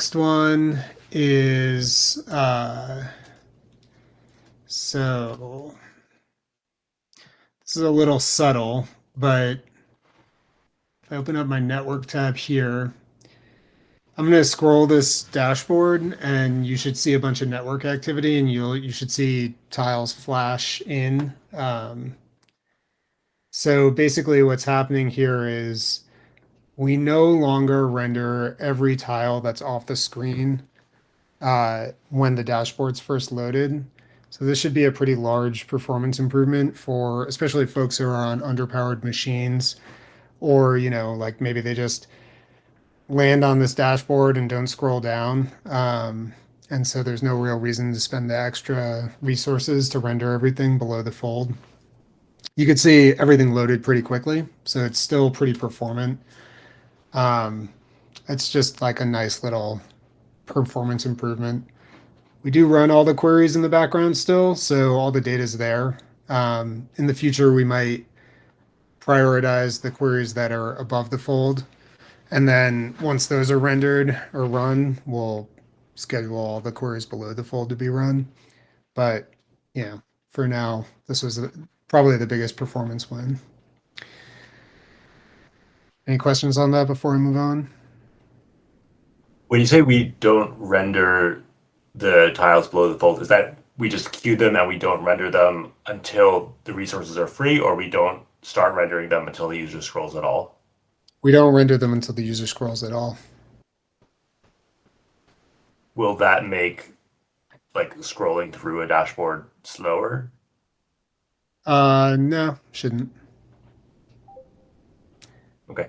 Next one is so this is a little subtle, but if I open up my network tab here, I'm going to scroll this dashboard and you should see a bunch of network activity and you should see tiles flash in. So basically what's happening here is we no longer render every tile that's off the screen when the dashboard's first loaded. So this should be a pretty large performance improvement for especially folks who are on underpowered machines, or, like maybe they just land on this dashboard and don't scroll down. And so there's no real reason to spend the extra resources to render everything below the fold. You could see everything loaded pretty quickly, so it's still pretty performant. It's just like a nice little performance improvement. We do run all the queries in the background still, so all the data is there. In the future, we might prioritize the queries that are above the fold. And then once those are rendered or run, we'll schedule all the queries below the fold to be run. But yeah, for now, this was probably the biggest performance win. Any questions on that before I move on? When you say we don't render the tiles below the fold, is that we just queue them and we don't render them until the resources are free, or we don't start rendering them until the user scrolls at all? We don't render them until the user scrolls at all. Will that make like scrolling through a dashboard slower? No, shouldn't. Okay.